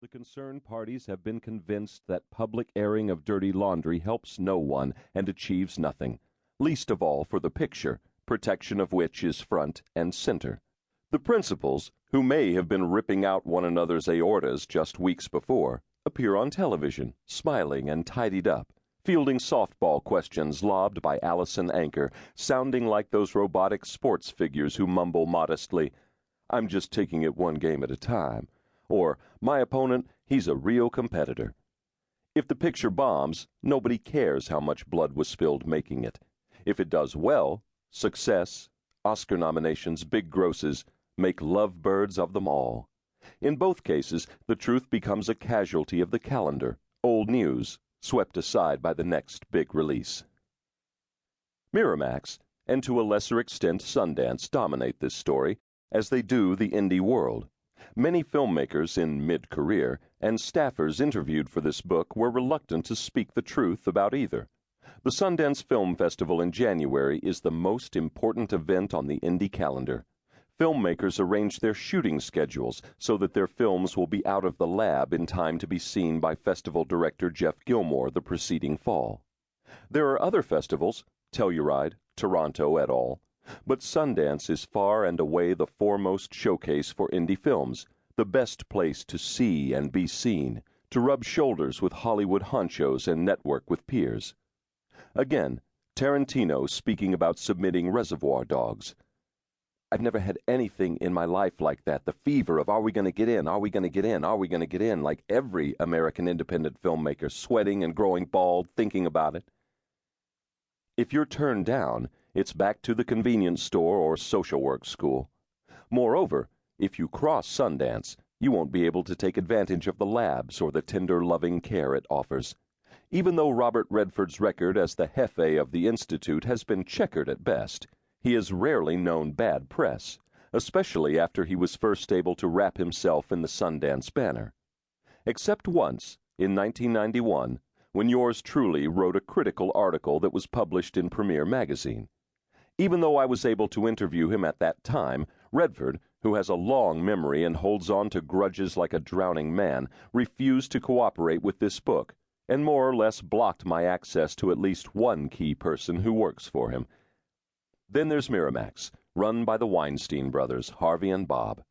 The concerned parties have been convinced that public airing of dirty laundry helps no one and achieves nothing, least of all for the picture, protection of which is front and center. The principals, who may have been ripping out one another's aortas just weeks before, appear on television, smiling and tidied up, fielding softball questions lobbed by Allison Anchor, sounding like those robotic sports figures who mumble modestly, "I'm just taking it one game at a time," or, "My opponent, he's a real competitor." If the picture bombs, nobody cares how much blood was spilled making it. If it does well, success, Oscar nominations, big grosses, make lovebirds of them all. In both cases, the truth becomes a casualty of the calendar, old news, swept aside by the next big release. Miramax, and to a lesser extent Sundance, dominate this story, as they do the indie world. Many filmmakers in mid-career and staffers interviewed for this book were reluctant to speak the truth about either. The Sundance Film Festival in January is the most important event on the indie calendar. Filmmakers arrange their shooting schedules so that their films will be out of the lab in time to be seen by festival director Jeff Gilmore the preceding fall. There are other festivals, Telluride, Toronto et al., but Sundance is far and away the foremost showcase for indie films, the best place to see and be seen, to rub shoulders with Hollywood honchos and network with peers. Again, Tarantino speaking about submitting Reservoir Dogs. "I've never had anything in my life like that, the fever of are we going to get in, are we going to get in, are we going to get in, like every American independent filmmaker sweating and growing bald thinking about it." If you're turned down, it's back to the convenience store or social work school. Moreover, if you cross Sundance, you won't be able to take advantage of the labs or the tender loving care it offers. Even though Robert Redford's record as the jefe of the Institute has been checkered at best, he has rarely known bad press, especially after he was first able to wrap himself in the Sundance banner. Except once, in 1991, when yours truly wrote a critical article that was published in Premiere magazine. Even though I was able to interview him at that time, Redford, who has a long memory and holds on to grudges like a drowning man, refused to cooperate with this book, and more or less blocked my access to at least one key person who works for him. Then there's Miramax, run by the Weinstein brothers, Harvey and Bob.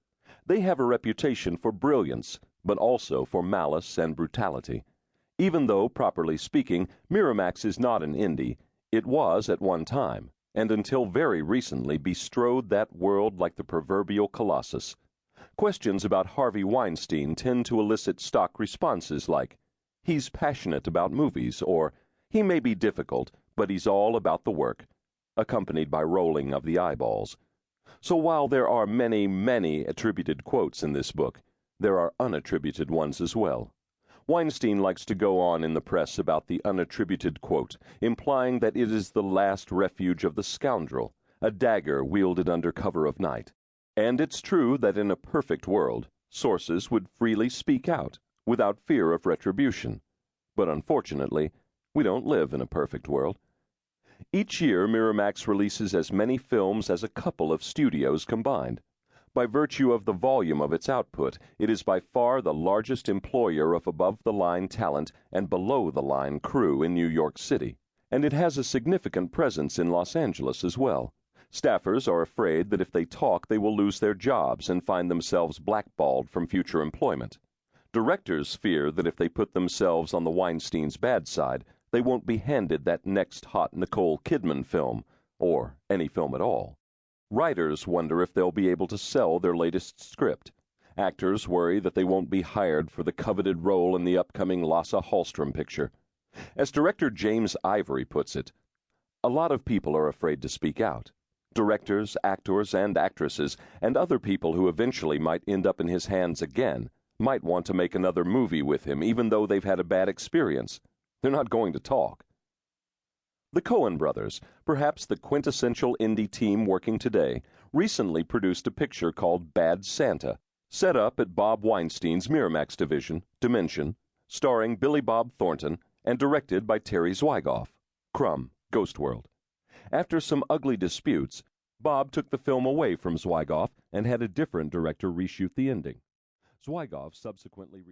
They have a reputation for brilliance, but also for malice and brutality. Even though, properly speaking, Miramax is not an indie, it was at one time, and until very recently bestrode that world like the proverbial colossus. Questions about Harvey Weinstein tend to elicit stock responses like, "He's passionate about movies," or "He may be difficult, but he's all about the work," accompanied by rolling of the eyeballs. So while there are many, many attributed quotes in this book, there are unattributed ones as well. Weinstein likes to go on in the press about the unattributed quote, implying that it is the last refuge of the scoundrel, a dagger wielded under cover of night. And it's true that in a perfect world, sources would freely speak out, without fear of retribution. But unfortunately, we don't live in a perfect world. Each year, Miramax releases as many films as a couple of studios combined. By virtue of the volume of its output, it is by far the largest employer of above-the-line talent and below-the-line crew in New York City, and it has a significant presence in Los Angeles as well. Staffers are afraid that if they talk, they will lose their jobs and find themselves blackballed from future employment. Directors fear that if they put themselves on the Weinstein's bad side, they won't be handed that next hot Nicole Kidman film, or any film at all. Writers wonder if they'll be able to sell their latest script. Actors worry that they won't be hired for the coveted role in the upcoming Lasse Hallström picture. As director James Ivory puts it, "A lot of people are afraid to speak out. Directors, actors, and actresses, and other people who eventually might end up in his hands again, might want to make another movie with him even though they've had a bad experience. They're not going to talk." The Coen brothers, perhaps the quintessential indie team working today, recently produced a picture called Bad Santa, set up at Bob Weinstein's Miramax division, Dimension, starring Billy Bob Thornton, and directed by Terry Zwigoff, Crumb, Ghost World. After some ugly disputes, Bob took the film away from Zwigoff and had a different director reshoot the ending. Zwigoff subsequently